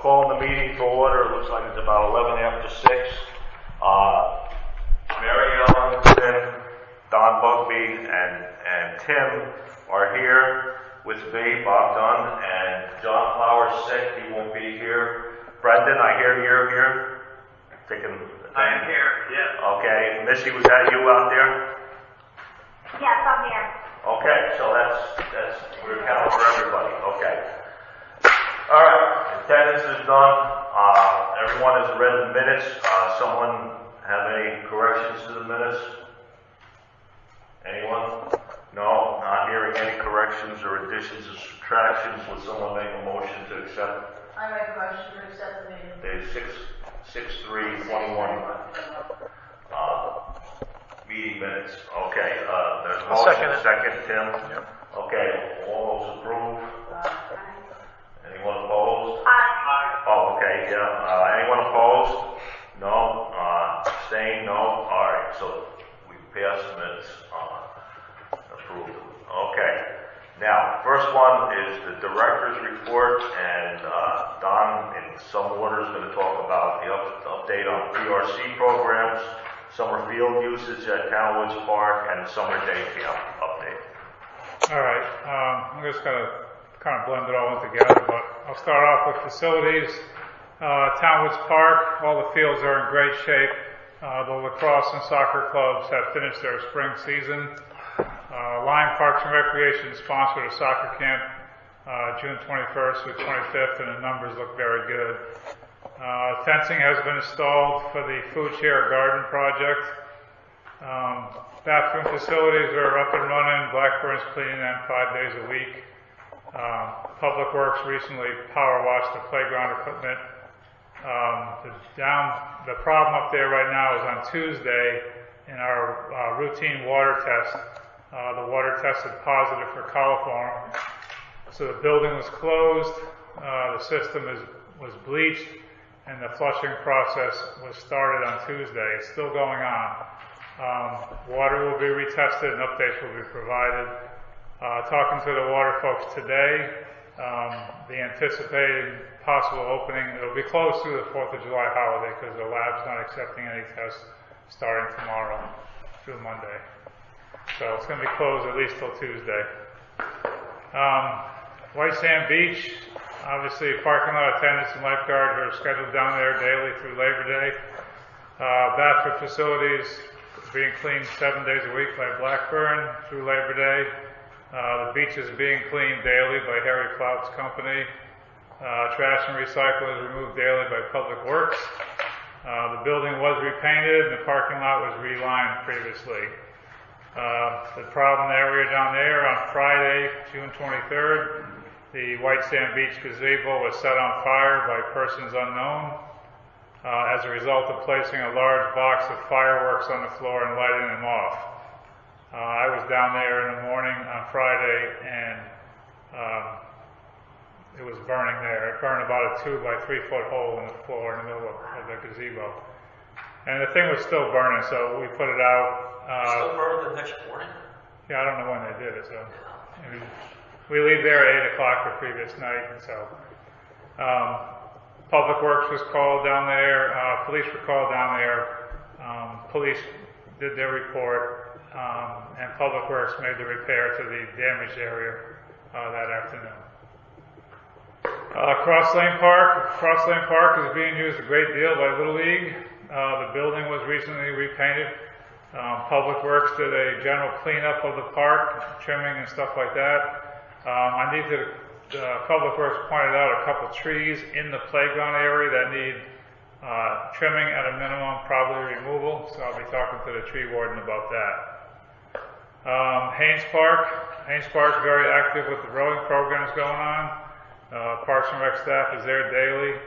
calling the meeting to order. It looks like it's about 11 after 6. Mary Ellen, Tim, Don Bugby, and Tim are here with me, Bob Dunn, and John Flowers sick. He won't be here. Brendan, I hear you're here. I'm here, yeah. Okay. Missy, was that you out there? Yes, I'm here. Okay, so that's we're counting for everybody. Okay. All right, attendance is done. Everyone has read the minutes. Someone have any corrections to the minutes? Anyone? No, not hearing any corrections or additions or subtractions. Would someone make a motion to accept? I make a motion to accept the meeting. The 6/3/21 meeting minutes. Okay, there's a motion. Second, Tim. Yep. Okay, all those approve. Anyone opposed? Aye. Oh, okay, yeah. Anyone opposed? No. Abstained? No. All right, so we passed the minutes. Approved. Okay. Now, first one is the director's report, and Don, in some order, is going to talk about the update on PRC programs, summer field usage at Town Woods Park, and the summer day camp update. All right, I'm just going to kind of blend it all in together, but I'll start off with facilities. Town Woods Park, all the fields are in great shape. The lacrosse and soccer clubs have finished their spring season. Lime Parks and Recreation sponsored a soccer camp June 21st through 25th, and the numbers look very good. Fencing has been installed for the food share garden project. Bathroom facilities are up and running. Blackburn's cleaning them 5 days a week. Public Works recently power washed the playground equipment. The problem up there right now is on Tuesday in our routine water test. The water tested positive for coliform, so the building was closed. The system was bleached, and the flushing process was started on Tuesday. It's still going on. Water will be retested and updates will be provided. Talking to the water folks today, the anticipated possible opening, it'll be closed through the 4th of July holiday because the lab's not accepting any tests starting tomorrow through Monday. So it's going to be closed at least till Tuesday. White Sand Beach, obviously parking lot attendants and lifeguards are scheduled down there daily through Labor Day. Bathroom facilities being cleaned 7 days a week by Blackburn through Labor Day. The beach is being cleaned daily by Harry Clout's company. Trash and recycling is removed daily by Public Works. The building was repainted and the parking lot was relined previously. The problem area down there on Friday, June 23rd, the White Sand Beach gazebo was set on fire by persons unknown as a result of placing a large box of fireworks on the floor and lighting them off. I was down there in the morning on Friday, and it was burning there. It burned about a 2 by 3 foot hole in the floor in the middle of the gazebo. And the thing was still burning, so we put it out. Still burning the next morning? Yeah, I don't know when they did it, so. We leave there at 8 o'clock the previous night, and so. Public Works was called down there, police were called down there. Police did their report, and Public Works made the repair to the damaged area that afternoon. Cross Lane Park is being used a great deal by Little League. The building was recently repainted. Public Works did a general cleanup of the park, trimming and stuff like that. Public Works pointed out a couple trees in the playground area that need trimming at a minimum, probably removal, so I'll be talking to the tree warden about that. Haynes Park's very active with the rowing programs going on. Parks and Rec staff is there daily.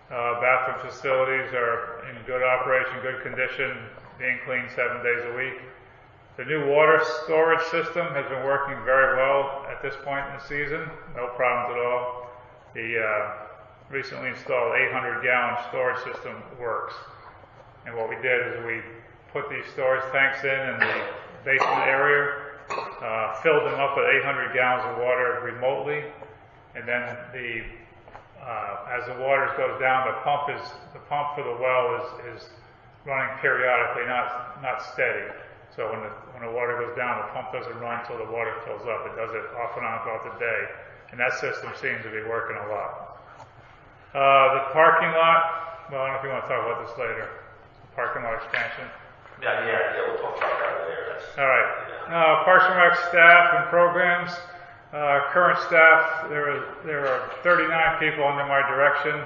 Bathroom facilities are in good operation, good condition, being cleaned 7 days a week. The new water storage system has been working very well at this point in the season, no problems at all. The recently installed 800-gallon storage system works. And what we did is we put these storage tanks in the basement area, filled them up with 800 gallons of water remotely, and then the as the water goes down, the pump for the well is running periodically, not steady. So when the water goes down, the pump doesn't run until the water fills up. It does it off and on throughout the day, and that system seems to be working a lot. The parking lot. Well, I don't know if you want to talk about this later. Parking lot expansion. Yeah, we'll talk about that later. All right. Parks and Rec staff and programs. Current staff, there are 39 people under my direction.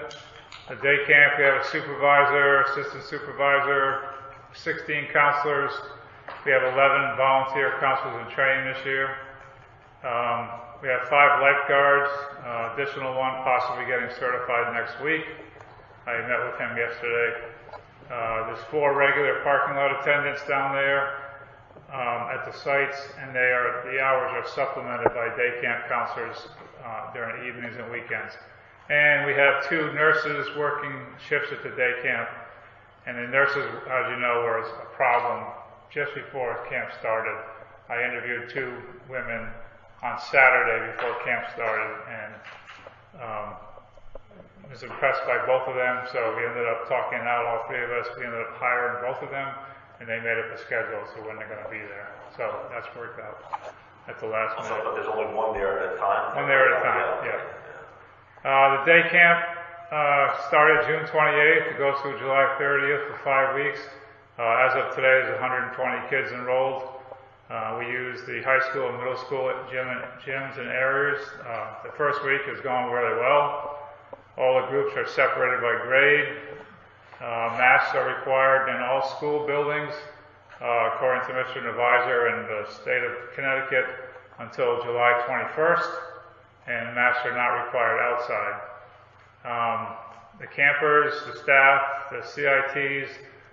The day camp, we have a supervisor, assistant supervisor, 16 counselors. We have 11 volunteer counselors in training this year. We have 5 lifeguards, additional one possibly getting certified next week. I met with him yesterday. There's 4 regular parking lot attendants down there at the sites, and the hours are supplemented by day camp counselors during evenings and weekends. And we have 2 nurses working shifts at the day camp. And the nurses, as you know, were a problem just before camp started. I interviewed 2 women on Saturday before camp started, and was impressed by both of them, so we ended up talking out, all 3 of us. We ended up hiring both of them, and they made up the schedule so when they're going to be there. So that's worked out at the last minute. But there's only one there at a time? One there at a time, yeah. The day camp started June 28th. It goes through July 30th for 5 weeks. As of today, there's 120 kids enrolled. We use the high school and middle school gyms and areas. The first week is going really well. All the groups are separated by grade. Masks are required in all school buildings, according to Mr. Naviser in the state of Connecticut, until July 21st, and masks are not required outside. The campers, the staff, the CITs,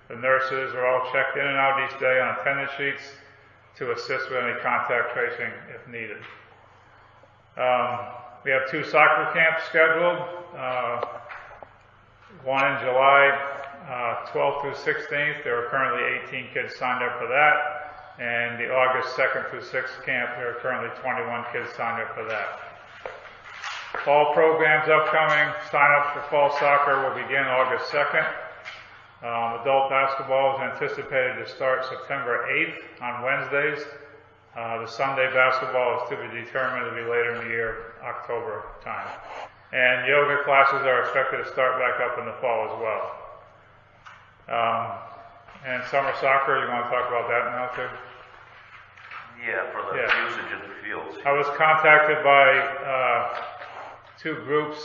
the nurses are all checked in and out each day on attendance sheets to assist with any contact tracing if needed. We have 2 soccer camps scheduled, one in July 12th through 16th. There are currently 18 kids signed up for that. And the August 2nd through 6th camp, there are currently 21 kids signed up for that. Fall programs upcoming. Sign-ups for fall soccer will begin August 2nd. Adult basketball is anticipated to start September 8th on Wednesdays. The Sunday basketball is to be determined to be later in the year, October time. And yoga classes are expected to start back up in the fall as well. And summer soccer, you want to talk about that now too? Yeah, for the usage of the fields. I was contacted by 2 groups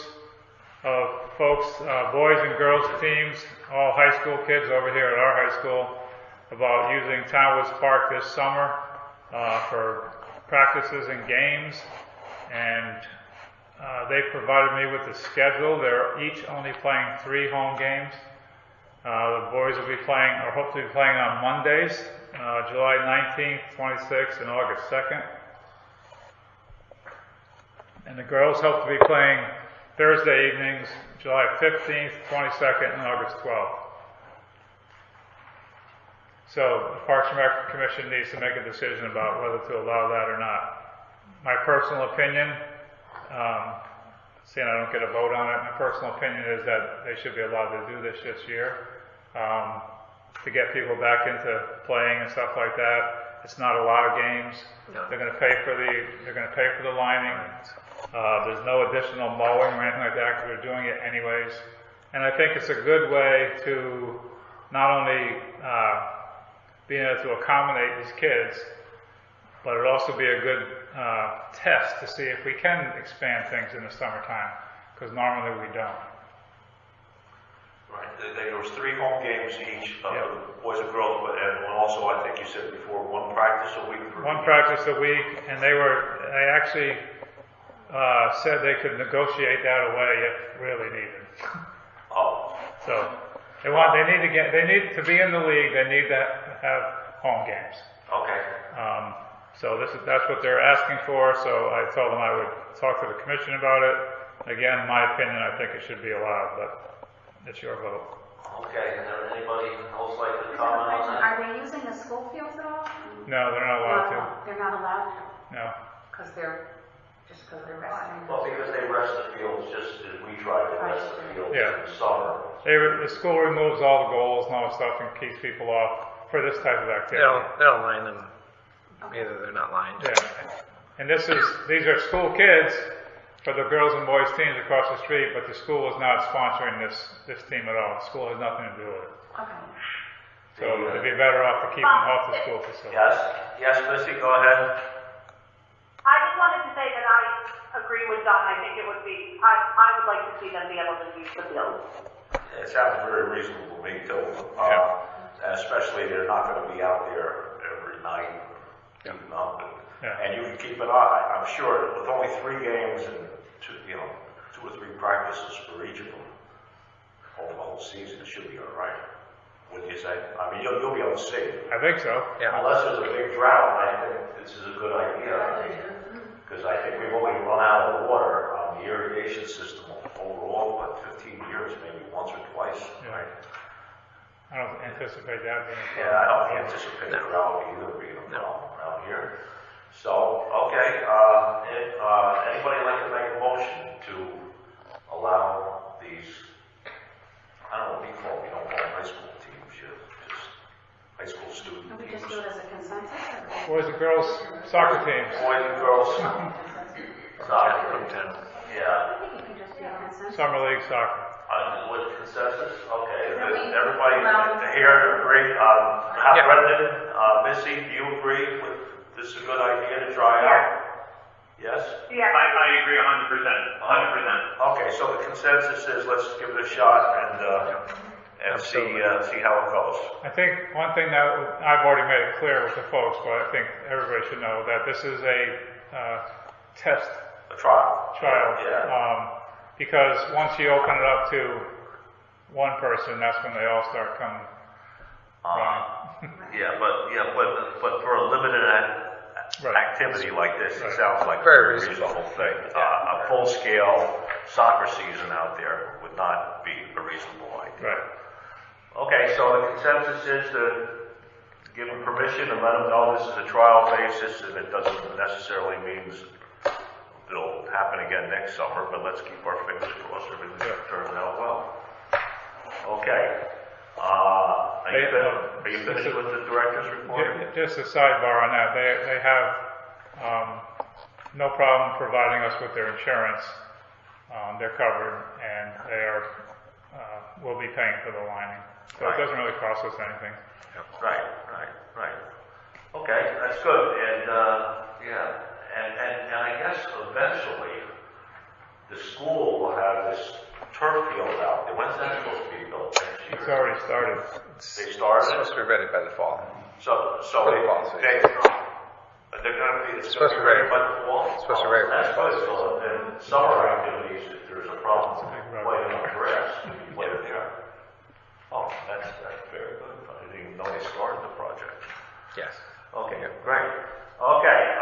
of folks, boys and girls teams, all high school kids over here at our high school, about using Townwoods Park this summer for practices and games. And they provided me with the schedule. They're each only playing 3 home games. The boys will be playing, or hope to be playing on Mondays, July 19th, 26th, and August 2nd. And the girls hope to be playing Thursday evenings, July 15th, 22nd, and August 12th. So the Parks and Rec Commission needs to make a decision about whether to allow that or not. My personal opinion, seeing I don't get a vote on it, my personal opinion is that they should be allowed to do this year to get people back into playing and stuff like that. It's not a lot of games. No. They're going to pay for the lining. There's no additional mowing or anything like that because they're doing it anyways. And I think it's a good way to not only being able to accommodate these kids, but it'll also be a good test to see if we can expand things in the summertime, because normally we don't. Right. There was 3 home games each of the boys and girls, and also I think you said before 1 practice a week. One practice a week, and they actually said they could negotiate that away if really needed. Oh. So they need to be in the league. They need to have home games. Okay. So that's what they're asking for. So I told them I would talk to the commission about it. Again, in my opinion, I think it should be allowed, but it's your vote. Okay. Is there anybody else like to Is comment on that? Are they using the school fields at all? No, they're not allowed to. They're not allowed to, No. because they're resting. Well, because they rest the fields just as we try to rest the fields Yeah. in the summer. The school removes all the goals and all the stuff and keeps people off for this type of activity. They don't line them. Either they're not lined. Yeah. And these are school kids for the girls and boys teams across the street, but the school is not sponsoring this team at all. The school has nothing to do with it. Okay. So it'd be better off to keep them off the school facility. Yes, Missy, go ahead. I just wanted to say that I agree with Don. I think it would be, I would like to see them be able to use the field. It sounds very reasonable to me too. Especially they're not gonna be out there every night, keeping up. And you can keep an eye, I'm sure, with only 3 games and 2 or 3 practices for each of them over the whole season, it should be all right. Wouldn't you say? I mean, you'll be able to see. I think so. Yeah. Unless there's a big drought, I think this is a good idea. Because I think we've only run out of water on the irrigation system overall, but 15 years, maybe once or twice, right? I don't anticipate that being a problem. Yeah, I don't anticipate a drought either being a problem around here. So, okay, anybody like to make a motion to allow these, I don't know what we call them, we don't call them high school teams, just high school student Can we teams. just do it as a consensus? Boys and girls soccer teams. Boys and girls. Soccer. From 10. Yeah. I think it can just be a consensus. Summer league soccer. With consensus, okay, Can we everybody allow them- here agree, Yeah. Brendan, Missy, do you agree with, this is a good idea to try out? Yes? Yes. I agree 100%, 100%. Okay, so the consensus is, let's give it a shot and see how it goes. I think one thing that I've already made it clear with the folks, but I think everybody should know that this is a test A trial. trial. Yeah. Because once you open it up to one person, that's when they all start coming. But for a limited Right. activity like this, it Right. sounds like a Very very reasonable. reasonable thing. A full-scale soccer season out there would not be a reasonable idea. Right. Okay, so the consensus is to give them permission and let them know this is a trial basis, and it doesn't necessarily mean it'll happen again next summer, but let's keep our fingers crossed everything turns out well. Okay. Are you finished with the director's report? Just a sidebar on that, they have no problem providing us with their insurance. They're covered, and they are will be paying for the lining. So Right. it doesn't really cost us anything. Right. Okay, that's good, and I guess eventually the school will have this turf field out there. When's that supposed to be built? Next year? It's already started. They It's started? supposed to be ready by the fall. So For the fall season. they're gonna be, it's supposed gonna to be be ready by the fall? It's supposed to be ready by That's the fall good, so then summer activities, if there's a problem, playing on grass, you can play there. Oh, that's very good, I didn't even know they started the project. Yes. Okay, great. Okay,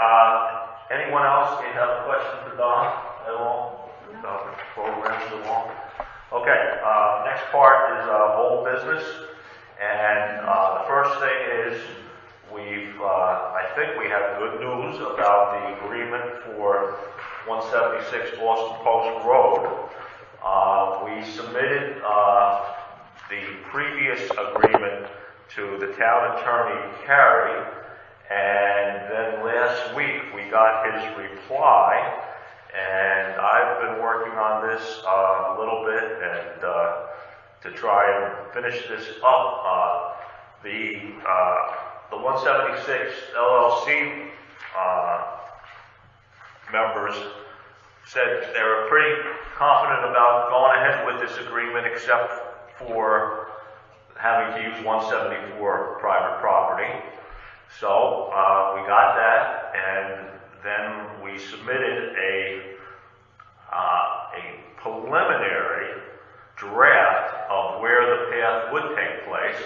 anyone else, you have a question for Don at all? Programs along? Okay, next part is whole business. And the first thing is I think we have good news about the agreement for 176 Boston Post Road. We submitted the previous agreement to the town attorney, Carey, and then last week we got his reply, and I've been working on this a little bit and to try and finish this up. The 176 LLC members said they were pretty confident about going ahead with this agreement except for having to use 174 private property. So we got that, and then we submitted a preliminary draft of where the path would take place.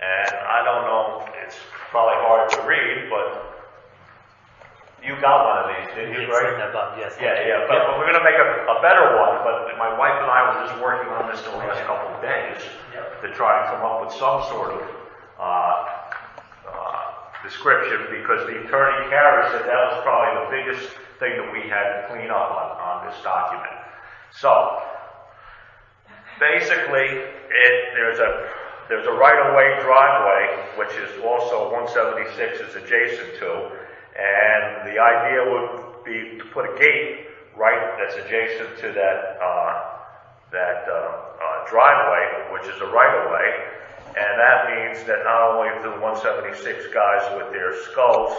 And I don't know, it's probably hard to read, but you got one of these, didn't you, Greg? Yes. Yeah, but we're gonna make a better one, but my wife and I were just working on this the last couple of days to try and come up with some sort of description, because the attorney Carey said that was probably the biggest thing that we had to clean up on this document. So, basically, there's a right-of-way driveway, which is also 176 is adjacent to, and the idea would be to put a gate right that's adjacent to that driveway, which is a right-of-way, and that means that not only the 176 guys with their skulls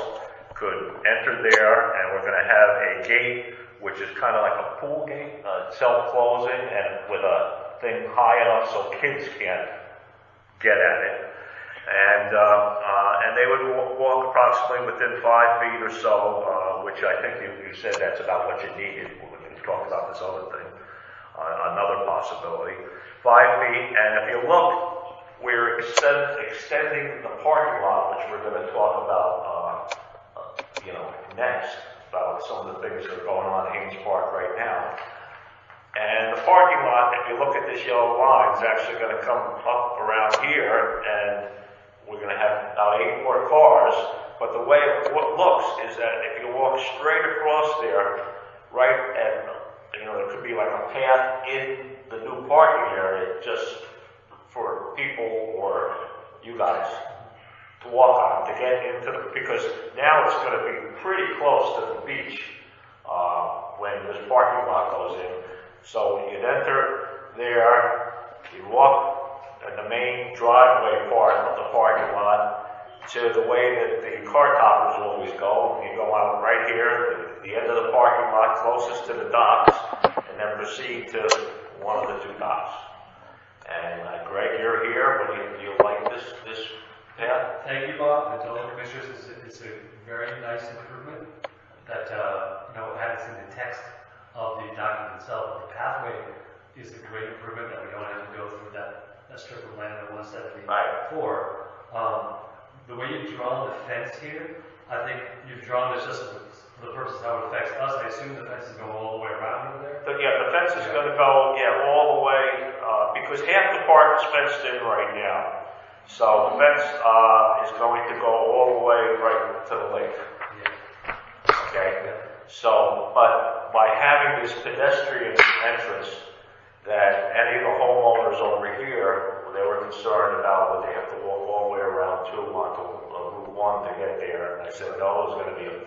could enter there, and we're going to have a gate which is kind of like a pool gate, self-closing, and with a thing high enough so kids can't get at it. And they would walk approximately within 5 feet or so, which I think you said that's about what you needed when you talked about this other thing, another possibility. 5 feet, and if you look, we're extending the parking lot, which we're going to talk about, next, about some of the things that are going on in Haynes Park right now. And the parking lot, if you look at this yellow line, is actually going to come up around here, and we're going to have about 8 more cars. But the way it looks is that if you walk straight across there, right at, there could be like a path in the new parking area just for people or you guys to walk on, to get into the, because now it's going to be pretty close to the beach when this parking lot goes in. So you'd enter there, you'd walk in the main driveway part of the parking lot to the way that the car toppers always go. You go out right here, the end of the parking lot closest to the docks, and then proceed to one of the 2 docks. And Greg, you're here. Would you like this path? Thank you, Bob. And to all the commissioners, it's a very nice improvement that, has in the text of the document itself. The pathway is a great improvement that we don't have to go through that strip of land at 174. Right. The way you've drawn the fence here, I think you've drawn this just for the purpose of how it affects us. I assume the fence is going all the way around over there? The fence is going to go, all the way, because half the park is fenced in right now. So the fence is going to go all the way right to the lake. Yeah. Okay? So, but by having this pedestrian entrance, that any of the homeowners over here, they were concerned about would they have to walk all the way around onto Route 1 to get there. And I said, no, there's going to be a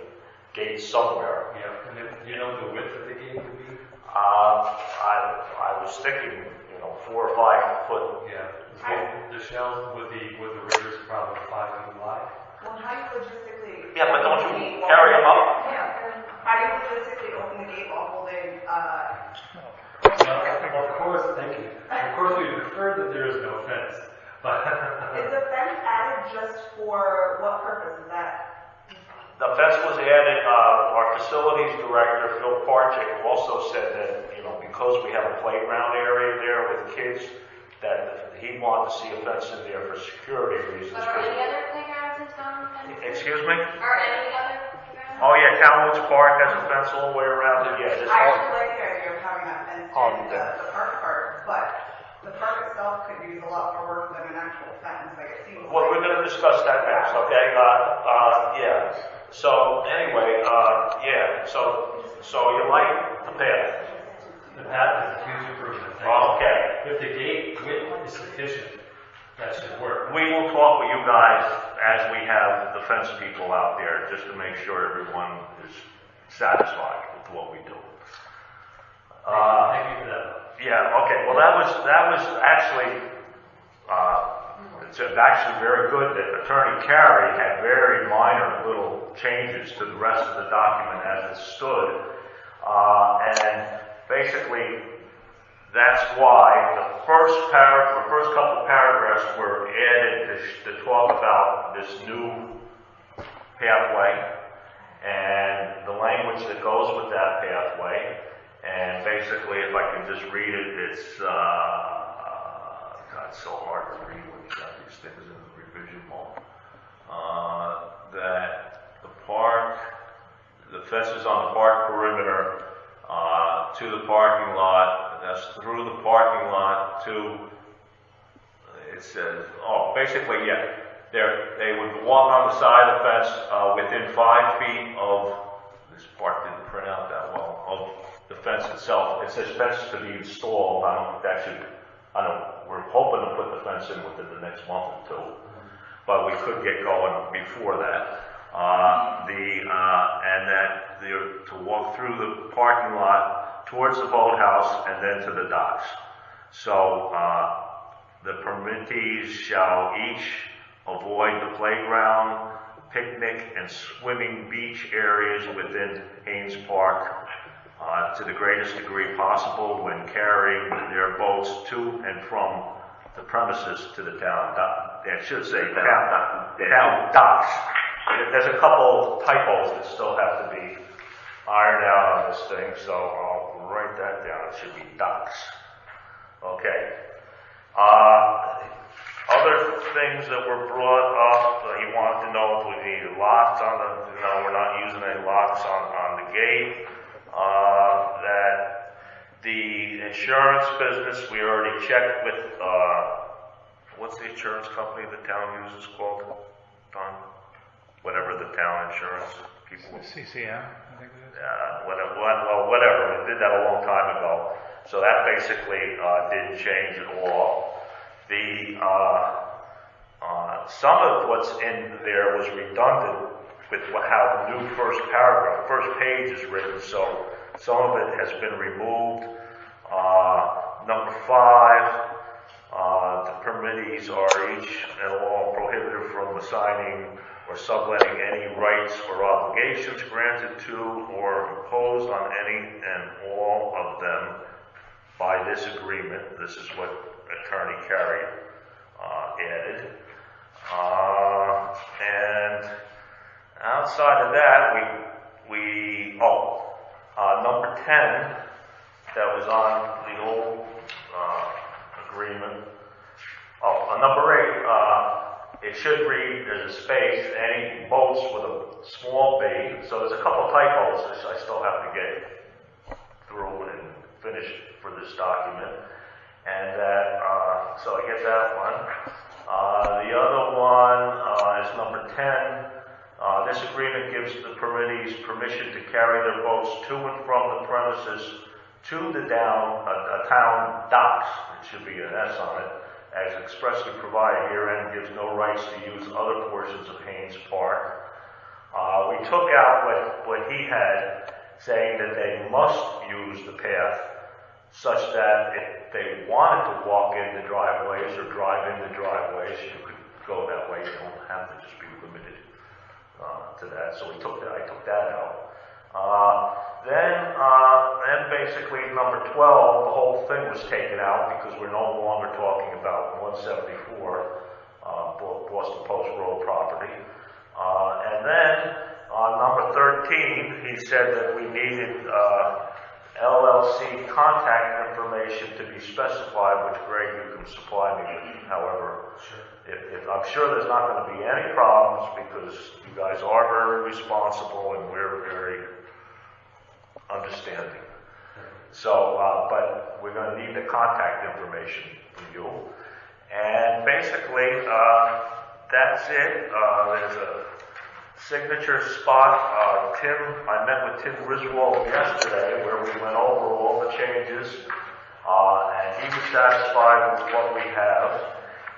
gate somewhere. Yeah. And then, do you know the width of the gate would be? I was thinking, 4 or 5 foot. Yeah. The shells with the riggers probably 5 feet wide. Well, how do you logistically? Yeah, but don't you carry them up? Yeah. How do you logistically open the gate while holding, Of course, thank you. Of course, we prefer that there is no fence. But is the fence added just for what purpose is that? The fence was added, our facilities director, Phil Parchik, also said that, because we have a playground area there with kids, that he wanted to see a fence in there for security reasons. But are any other playgrounds in town? Excuse me? Are any other playgrounds? Oh yeah, Townwoods Park has a fence all the way around it, yeah. I actually like the idea of having that fence in the park part, but the park itself could use a lot more work than an actual fence, like it seems Well, like. we're gonna discuss that next, okay? Yeah. So, anyway, so you like the path? the path is a huge improvement. Thank you. Okay. If the gate width is sufficient, that should work. We will talk with you guys as we have the fence people out there, just to make sure everyone is satisfied with what we do. Thank you for that. Yeah, okay, well that was actually, it's actually very good that Attorney Carey had very minor little changes to the rest of the document as it stood. And basically, that's why the first couple paragraphs were added to talk about this new pathway and the language that goes with that pathway. And basically, if I can just read it, it's, God, it's so hard to read when you got these things in the revision mode. That the fences on the park perimeter to the parking lot, that's through the parking lot to, it says, basically, yeah, they would walk on the side of the fence within 5 feet of, this part didn't print out that well, of the fence itself. It says fence to be installed. I don't think that should I don't, we're hoping to put the fence in within the next month or two, but we could get going before that. And that to walk through the parking lot towards the boathouse and then to the docks. So, the permittees shall each avoid the playground, picnic, and swimming beach areas within Haynes Park to the greatest degree possible when carrying their boats to and from the premises to the town dock. I should say town docks. There's a couple typos that still have to be ironed out on this thing, so I'll write that down. It should be docks. Okay. Other things that were brought up, he wanted to know if we needed locks on the, no, we're not using any locks on the gate. That the insurance business, we already checked with, what's the insurance company the town uses called? Don? Whatever the town insurance people. CCM, I think it is. Whatever, we did that a long time ago. So that basically didn't change at all. Some of what's in there was redundant with how the new first page is written, so some of it has been removed. Number 5, the permittees are each and all prohibited from assigning or subletting any rights or obligations granted to or imposed on any and all of them by this agreement. This is what Attorney Carey added. And outside of that, number 10, that was on the old agreement. Number 8, it should read, there's a space, any boats with a small b. So there's a couple typos that I still have to get through and finish for this document. And that, so I get that one. The other one is number 10. This agreement gives the permittees permission to carry their boats to and from the premises to the town docks. It should be an S on it, as expressly provided herein, gives no rights to use other portions of Haynes Park. We took out what he had, saying that they must use the path such that if they wanted to walk into driveways or drive into driveways, you could go that way. You don't have to just be limited to that. So I took that out. Then basically number 12, the whole thing was taken out because we're no longer talking about 174 Boston Post Road property. And then on number 13, he said that we needed LLC contact information to be specified, which Greg, you can supply me with. However, if I'm sure there's not going to be any problems because you guys are very responsible and we're very understanding. So, but we're going to need the contact information from you. And basically, that's it. There's a signature spot. I met with Tim Griswold yesterday where we went over all the changes, and he was satisfied with what we have.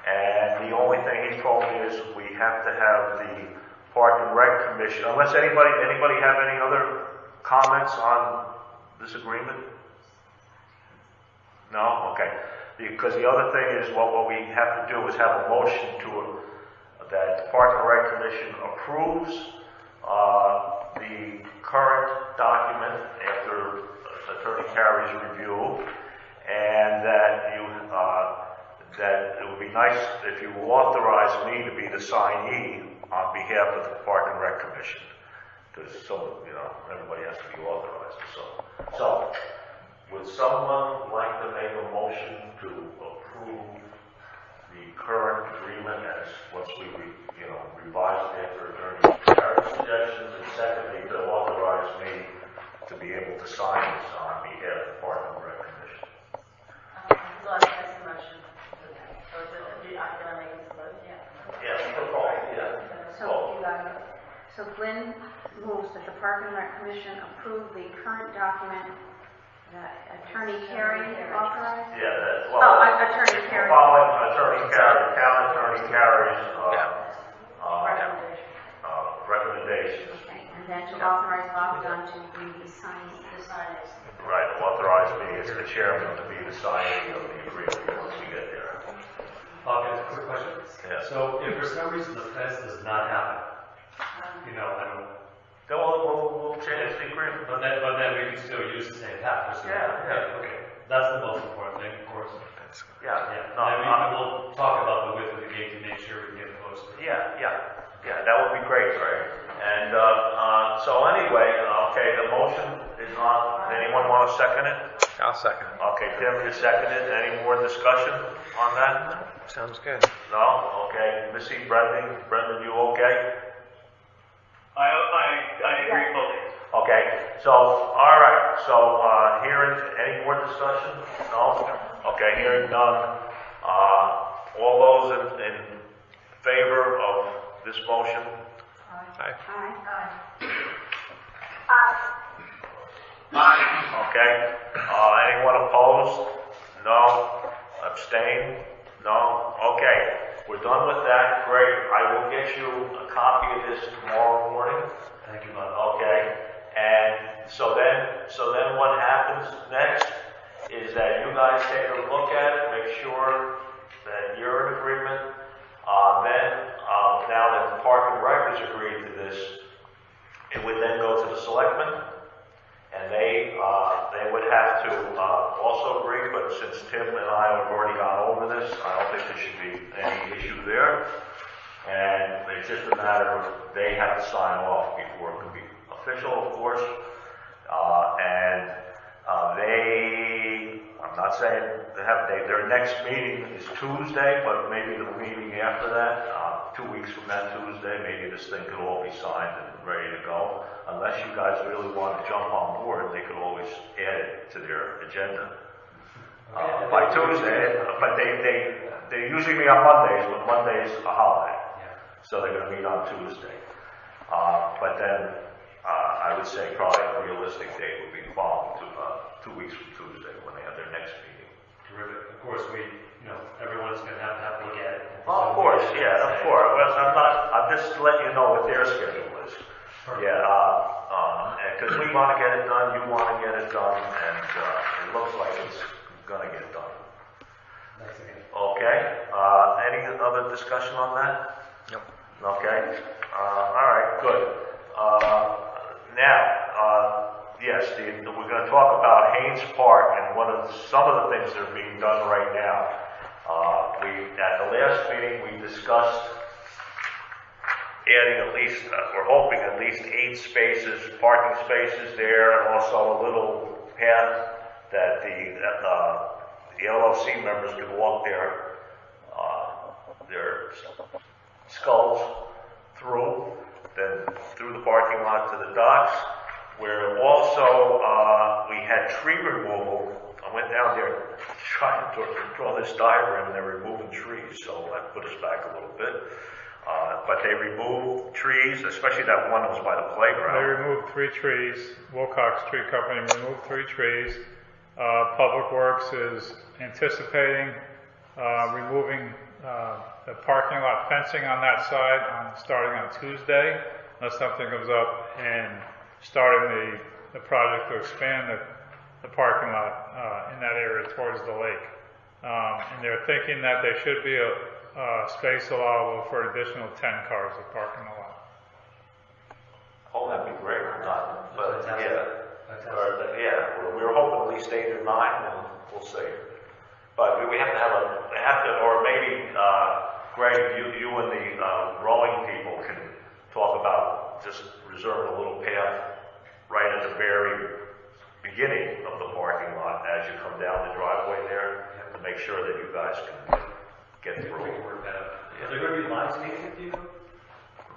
And the only thing he told me is we have to have the Park and Rec Commission, unless anybody have any other comments on this agreement? No? Okay. Because the other thing is, what we have to do is have a motion that the Park and Rec Commission approves the current document after Attorney Carey's review, and that that it would be nice if you authorize me to be the signee on behalf of the Park and Rec Commission. Because everybody has to be authorized. So, would someone like to make a motion to approve the current agreement as once we revised it after Attorney Carey's suggestions, and secondly, to authorize me to be able to sign this on behalf of the Park and Rec Commission? That's the motion. So is it, can I make this vote? Yeah. Yeah, for Paul, yeah. So Glenn moves that the Park and Rec Commission approve the current document Attorney Carey authorized? Yeah, that's, Oh, well, Attorney Carey. following town attorney Carey's, Recommendation. recommendations. Okay, and then to authorize Bob Dunn to be the signing. Right, authorize me as the chairman to be the signing of the agreement once we get there. Okay, quick question. Yeah. So if for some reason the fence does not happen, you know, I don't, Then we'll change the agreement. but then we can still use the same path. Yeah. Okay, that's the most important thing, of course. Yeah, Yeah, no, and we'll talk about the width of the gate to make sure we get close to it. yeah, that would be great, Ray. And, so anyway, okay, the motion is on, anyone want to second it? I'll second it. Okay, Tim, you second it, any more discussion on that? Sounds good. No? Okay, Missy, Brendan, you okay? I agree fully. Okay, so, all right, so, hearing, any more discussion? No? Okay, hearing none. All those in favor of this motion? Aye. Okay, anyone opposed? No? Abstain? No? Okay, we're done with that, great. I will get you a copy of this tomorrow morning. Thank you, Bob. Okay, and so then what happens next is that you guys take a look at it, make sure that you're in agreement. Now that the Park and Rec has agreed to this, it would then go to the selectmen, and they would have to also agree, but since Tim and I have already gone over this, I don't think there should be any issue there. And it's just a matter of they have to sign off before it can be official, of course. I'm not saying their next meeting is Tuesday, but maybe the meeting after that, 2 weeks from that Tuesday, maybe this thing could all be signed and ready to go. Unless you guys really want to jump on board, they could always add it to their agenda by Tuesday. But they usually meet on Mondays, but Monday's a holiday. So they're going to meet on Tuesday. But then I would say probably a realistic date would be the following 2 weeks from Tuesday when they have their next meeting. Terrific. Of course, everyone's going to have to look at it. Of course, yeah, of course. Well, I'm just letting you know what their schedule is. Perfect. Yeah, because we want to get it done, you want to get it done, and it looks like it's going to get done. Thanks again. Okay, any other discussion on that? Nope. Okay, all right, good. Yes, we're going to talk about Haynes Park and some of the things that are being done right now. At the last meeting, we discussed adding we're hoping at least 8 parking spaces there, and also a little path that the LOC members can walk their skulls through, then through the parking lot to the docks, where also we had tree removal. I went down there trying to draw this diagram, and they're removing trees, so that put us back a little bit. But they removed trees, especially that one that was by the They playground. removed 3 trees. Wilcox Tree Company removed 3 trees. Public Works is anticipating removing the parking lot fencing on that side starting on Tuesday, unless something comes up, and starting the project to expand the parking lot in that area towards the lake. And they're thinking that there should be a space allowable for additional 10 cars to park in the lot. Oh, that'd be great. But Fantastic. we were hoping at least 8 or 9, and we'll see. But we have to or maybe Greg, you and the rowing people can talk about just reserving a little path right at the very beginning of the parking lot as you come down the driveway there to make sure that you guys can get through. Are there going to be lines needed, do you know?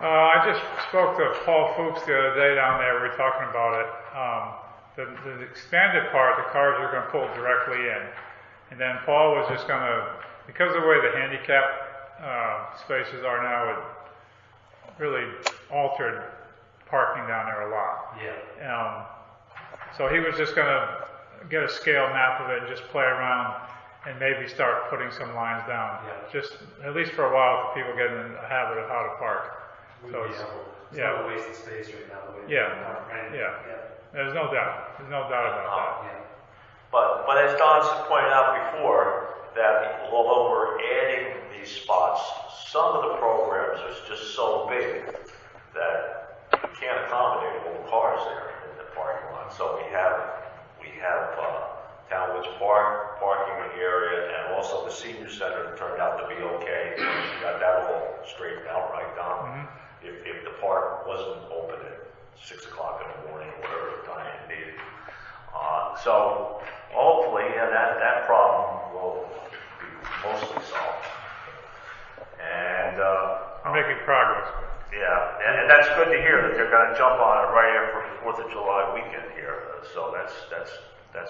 I just spoke to Paul Fuchs the other day down there. We were talking about it. The expanded part, the cars are going to pull directly in. And then Paul was just going to, because of the way the handicap spaces are now, it really altered parking down there a lot. Yeah. So he was just going to get a scale map of it and just play around and maybe start putting some lines down. Yeah. Just, at least for a while, till people get in the habit of how to park. So Really it's, helpful. It's yeah. not a waste of space right now, the way. Yeah. Right? Yeah. Yeah. there's no doubt about that. Yeah. But as Don's pointed out before, that although we're adding these spots, some of the programs are just so big that we can't accommodate all the cars there in the parking lot. So we have Townwoods Park parking area, and also the senior center turned out to be okay. We got that all straightened out, right, Don? If the park wasn't open at 6 o'clock in the morning or whatever time it needed. So hopefully, that problem will be mostly solved. And We're making progress. yeah, and that's good to hear that they're going to jump on it right after 4th of July weekend here. So that's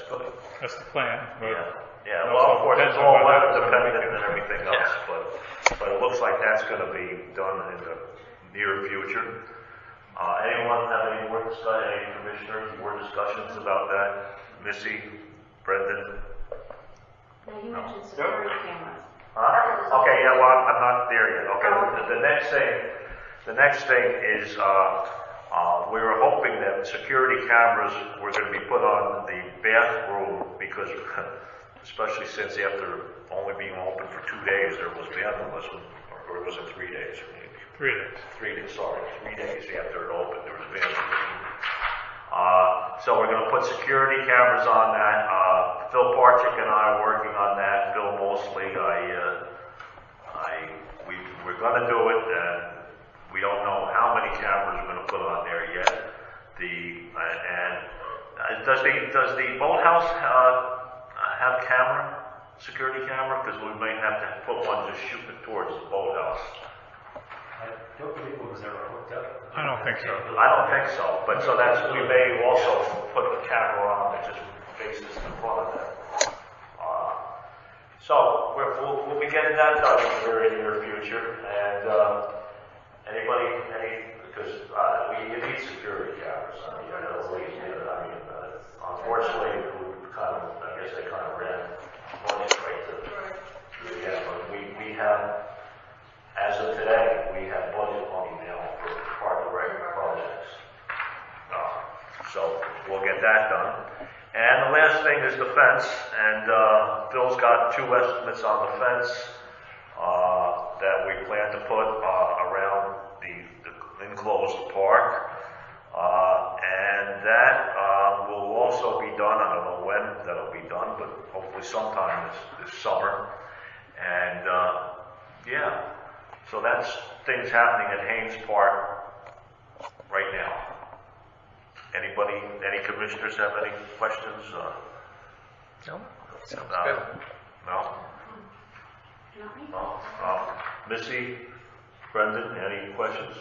good. That's the plan. But Yeah. it Well, also of course, it's depends on all what weather happens on the dependent weekend. and everything else, but it looks like that's going to be done in the near future. Anyone have any more discussion? Any commissioners more discussions about that? Missy, Brendan? Now, you mentioned security cameras. Huh? Okay, yeah, well, I'm not there yet. Okay, the next thing is, we were hoping that security cameras were going to be put on the bathroom because, especially since after only being open for 2 days, there was vandalism, or was it 3 days? Maybe? 3 days. 3 days, sorry, 3 days after it opened, there was vandalism. So we're going to put security cameras on that. Phil Parchik and I are working on that. Bill Mosley, we're going to do it, and we don't know how many cameras we're going to put on there yet. Does the boathouse have security camera? Because we may have to put one just shooting towards the boathouse. I don't believe it was ever hooked up. I don't think so. I don't think so, but so we may also put the camera on that just faces the front of that. So we'll be getting that done in the very near future. And because you need security cameras. Unfortunately, I guess they kind of ran money right to but we have, as of today, we have budget money now for Park and Rec projects. So we'll get that done. And the last thing is the fence, and Phil's got 2 estimates on the fence that we plan to put around the enclosed park. And that will also be done, I don't know when that'll be done, but hopefully sometime this summer. And so that's things happening at Haynes Park right now. Any commissioners have any questions? No, sounds No? good. No? No? Missy, Brendan, any questions?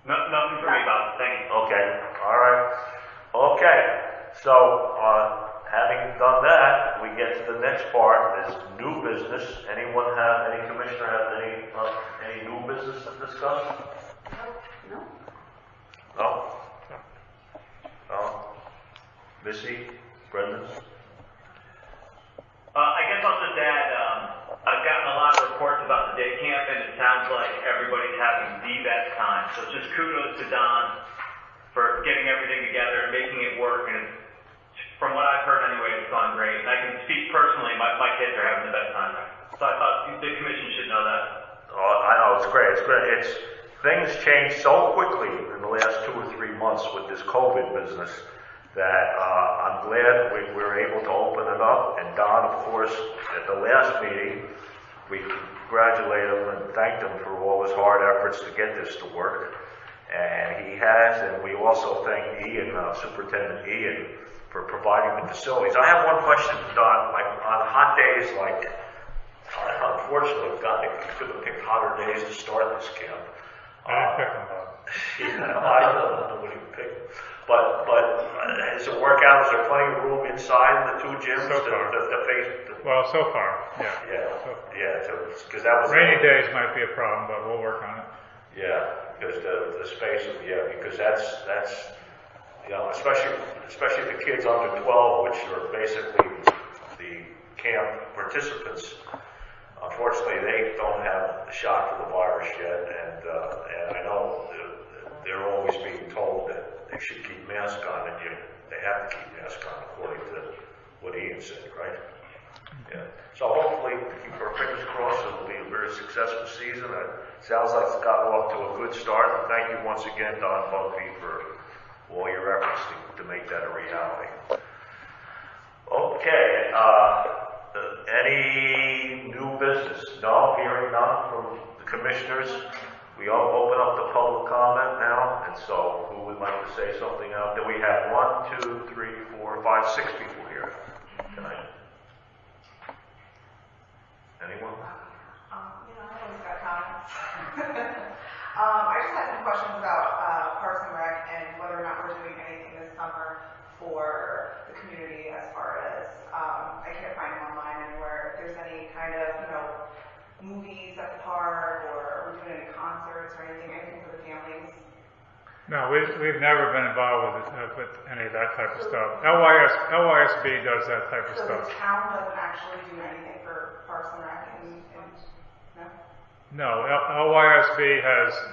Nothing for me, Bob. Thank you. Okay, all right. Okay, so having done that, we get to the next part, is new business. Any commissioner have any new business to discuss? No? No? No? Missy, Brendan? I guess I'll just add, I've gotten a lot of reports about the day camp, and it sounds like everybody's having the best time. So just kudos to Don for getting everything together and making it work. And from what I've heard anyway, it's gone great. And I can speak personally, my kids are having the best time there. So I thought the commission should know that. Oh, I know, it's great. It's great. Things changed so quickly in the last 2 or 3 months with this COVID business that I'm glad we were able to open it up. And Don, of course, at the last meeting, we congratulated him and thanked him for all his hard efforts to get this to work. And he has, and we also thank Ian, Superintendent Ian, for providing the facilities. I have one question, Don. Like on hot days, unfortunately, God, they couldn't have picked hotter days to start this camp. I didn't pick them up. I don't know what he picked. But does it work out? Is there plenty of room inside the 2 gyms? So far. Well, so far, yeah. Yeah, because that was... Rainy days might be a problem, but we'll work on it. Yeah, because the space, because that's You know, especially the kids under 12, which are basically the camp participants. Unfortunately, they don't have the shot for the virus yet, and I know they're always being told that they should keep masks on, and they have to keep masks on according to what Ian said, right? Yeah. So hopefully, keep our fingers crossed, it'll be a very successful season. It sounds like it's gotten off to a good start, and thank you once again, Don Bugby, for all your efforts to make that a reality. Okay, any new business? No, hearing none from the commissioners. We all open up the public comment now, and so who would like to say something out there? We have 1, 2, 3, 4, 5, 6 people here tonight. Anyone? I always got comments. I just had some questions about Parks and Rec and whether or not we're doing anything this summer for the community as far as, I can't find them online anywhere, if there's any kind of, movies at the park, or are we doing any concerts or anything for the families? No, we've never been involved with any of that type of stuff. LYSB does that type of So stuff. the town doesn't actually do anything for Parks and Rec and no? No, LYSB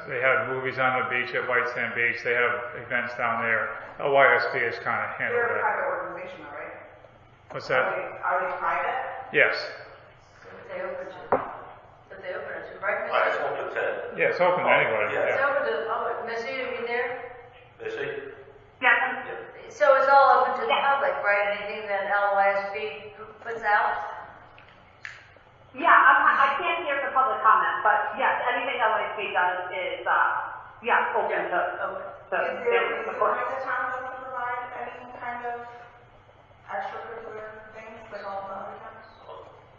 they have movies on the beach at White Sand Beach. They have events down there. LYSB is kind of handled They're a that. private organization, though, right? What's that? Are they private? Yes. If they open it to, right, All right, it's Missy? open to 10. Yeah, it's open to anybody. yeah. It's Yeah. open to the public. Missy, are you there? Missy? Yeah, So it's all open to the public, right? Anything that LYSB puts out? I can't hear the public comment, but yes, anything LAC does is, open to, Is there families, of course. the town doesn't provide any kind of extracurricular things like all the other towns?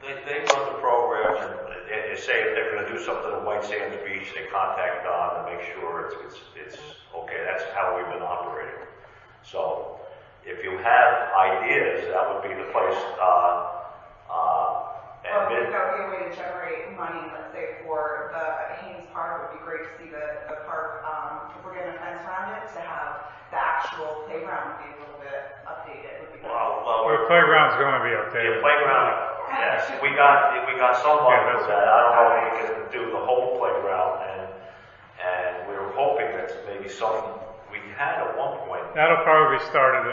They run the programs, and they say if they're going to do something at White Sands Beach, they contact Don to make sure it's okay. That's how we've been operating. So if you have ideas, that would be the place. Well, if that would be a way to generate money, let's say for the Haynes Park, it would be great to see the park, if we're getting a fence around it, to have the actual playground be a little bit updated would be good. The playground's going to be The updated. playground, yes, we got some money for that. I don't know if we can do the whole playground, and we were hoping that maybe we had at one point. That'll probably be started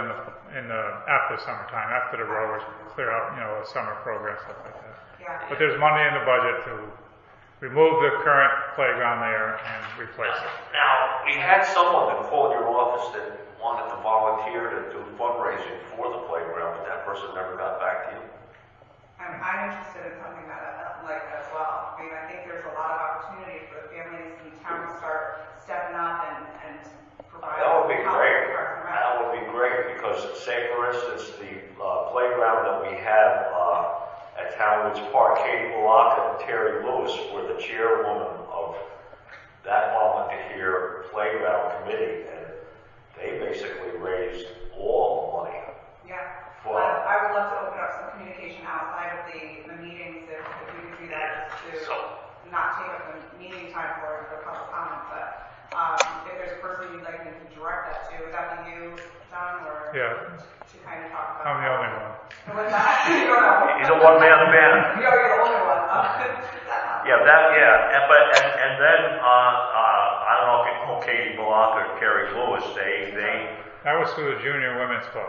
after summertime, after the rowers clear out, a summer program, stuff like that. Yeah. But there's money in the budget to remove the current playground there and replace it. Now, we had someone that called your office that wanted to volunteer to do fundraising for the playground, but that person never got back to you. I'm interested in something like that as well. I mean, I think there's a lot of opportunity for the families in town to start stepping up and provide. That would be help great. for Parks and Rec. That would be great because, say for instance, the playground that we have at Townwoods Park, Katie Malaka and Terry Lewis were the chairwoman of that volunteer playground committee, and they basically raised all the money. Yeah. Well, I would love to open up some communication outside of the meetings if we could do that, just to not take up the meeting time for public comment, but if there's a person you'd like me to direct that to, would that be you, Don, or? Yeah. To kind of talk about. I'm the only one. What's that? You don't know. He's a one-man band. You're the only one. And then I don't know if you know Katie Malaka or Terry Lewis. That was through the Junior Women's Club.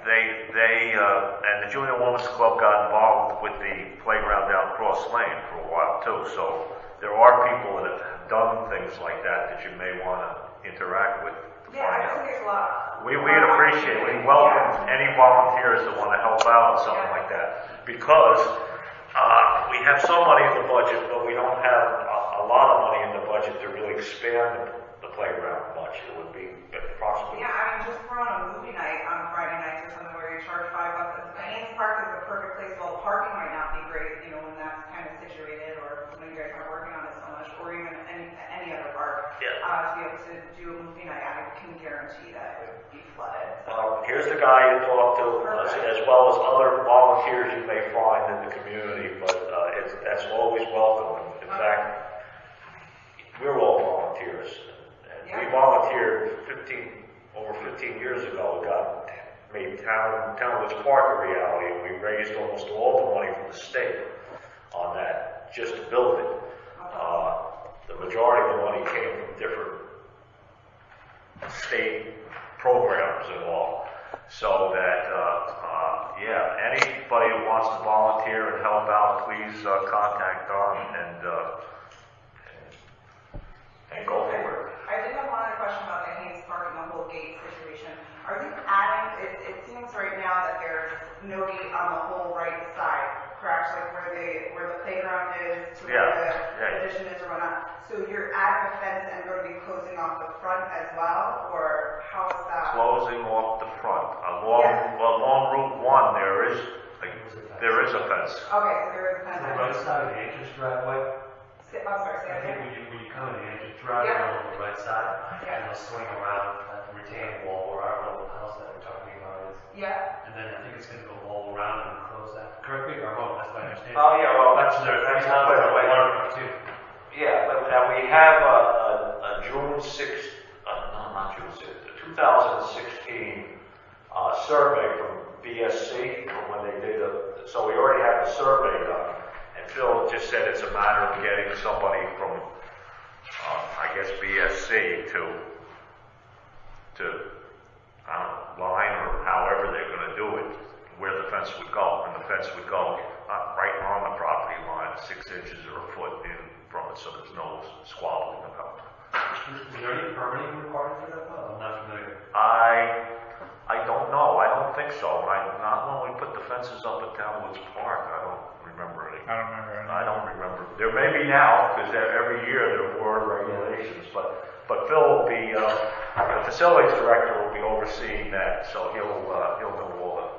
And the Junior Women's Club got involved with the playground down Cross Lane for a while too. So there are people that have done things like that you may want to interact with. Yeah, I just think there's a lot. We'd appreciate it. We welcome any volunteers that want to help out on something like that, because we have some money in the budget, but we don't have a lot of money in the budget to really expand the playground much. It would be approximately. Yeah, I mean, just throw on a movie night on Friday nights or something where you charge $5. The Haynes Park is a perfect place. Well, the parking might not be great, when that's kind of situated, or when you guys aren't working on it so much, or even any other park. Yeah. To be able to do a movie night, I can guarantee that it would be flooded. Here's the guy you talk to, as well as other volunteers you may find in the community, but that's always welcome. In fact, we're all volunteers. And we volunteered over 15 15 years ago, made Townwoods Park a reality, and we raised almost all the money from the state on that, just to build it. The majority of the money came from different state programs and all. So that, yeah, anybody who wants to volunteer and help out, please contact Don and go for it. I did have one other question about the Hayes Park and the whole gate situation. Are they adding, it seems right now that there's no gate on the whole right side, correct? Like where the playground is, to where the addition is or whatnot. So you're adding a fence and going to be closing off the front as well, or how is that? Closing off the front. Along Route 1, there is a fence. Okay, so there is a fence. The right side of the entrance driveway, I'm sorry, say I that think again. when you come in the entrance driveway on the right side, and they'll swing around that retaining wall where our little house that we're talking about is. Yeah. And then I think it's gonna go all around and close that. Correct me if I'm wrong, that's what I understand. Oh, yeah, well, That's that's how not the the way. waterfront too. Yeah, but we have a June 6th, no, not June 6th, the 2016 survey from BSC from when they did so we already have the survey done. And Phil just said it's a matter of getting somebody from, I guess, BSC to line or however they're going to do it, where the fence would go. And the fence would go right on the property line, 6 inches or a foot in from it, so there's no squabbling about it. Is there any permitting required for that? I'm not familiar. I don't know. I don't think so. Not when we put the fences up at Townwoods Park. I don't remember any. I don't remember any. I don't remember. There may be now, because every year there are more regulations, but Phil will be, the facilities director will be overseeing that, so he'll know all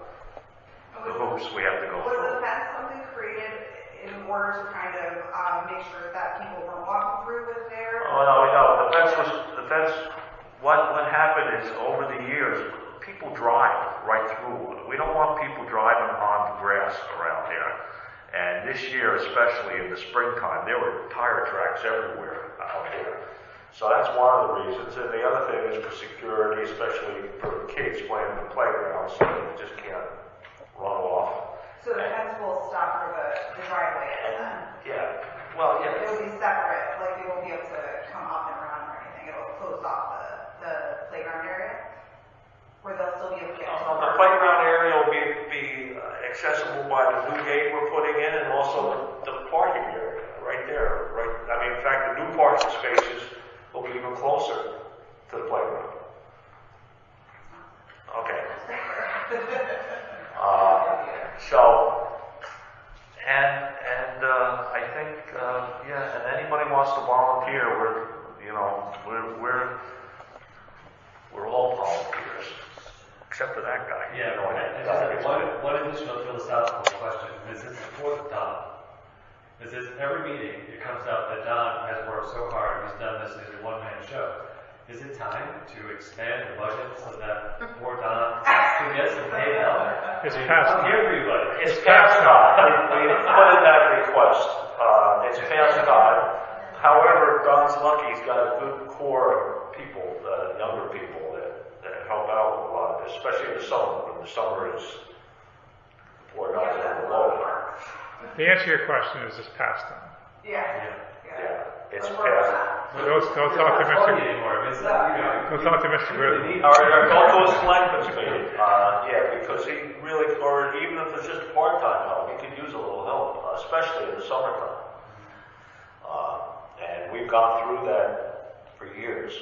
the hoops we have to go Was through. the fence something created in order to kind of make sure that people weren't walking through with their? Oh, no, the fence, what happened is over the years, people drive right through. We don't want people driving on the grass around there. And this year, especially in the springtime, there were tire tracks everywhere out there. So that's one of the reasons. And the other thing is for security, especially for kids playing in the playground, so they just can't run off. So the fence will stop where the driveway is then? Yeah, well, yeah. It will be separate, like they won't be able to come up and around or anything. It will close off the playground area? Where they'll still be able to get to The playground area will be accessible by the new gate we're putting in, and also the parking area right there. In fact, the new parking spaces will be even closer to the playground. Okay. I think, and anybody wants to volunteer, we're all volunteers. Except for that guy. Yeah, one additional philosophical question. This is for Don. Is this every meeting it comes up that Don has worked so hard, he's done this as a one-man show. Is it time to expand the budget so that poor Don can get some paid help? It's past time. Everybody. It's past time. We put in that request. It's past time. However, Don's lucky. He's got a good core of people, younger people that help out with a lot of this, especially in the summer. When the summer is, poor guys are on the low. The answer to your question is it's past time. Yeah. It's past. Don't talk to Mr. anymore. Don't talk to Mr. Griffin. All right, go to a selectmen's meeting. Because he really, or even if it's just part-time help, he could use a little help, especially in the summertime. And we've gone through that for years,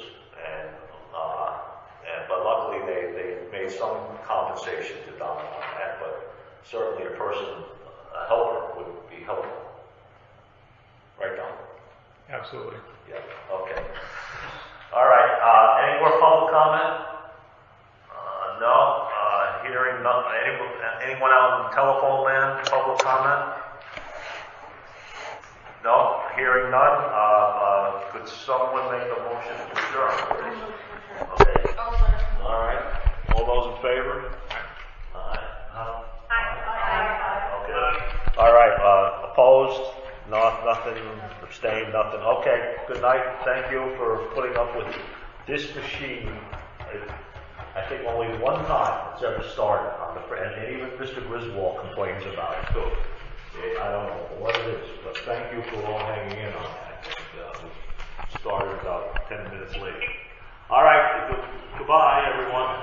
but luckily they made some compensation to Don on that. But certainly a helper would be helpful, right, Don? Absolutely. Yeah, okay. All right, any more public comment? No? Hearing none, anyone out on the telephone land, public comment? No? Hearing none? Could someone make a motion to adjourn, please? Okay. All right, all those in favor? Aye. Okay. All right, opposed? Nothing, abstained, nothing. Okay, good night. Thank you for putting up with this machine. I I think only one time it's ever started on the, and even Mr. Griswold complains about it too. I don't know what it is, but thank you for all hanging in on that. And, we started about 10 minutes late. All right, goodbye, everyone.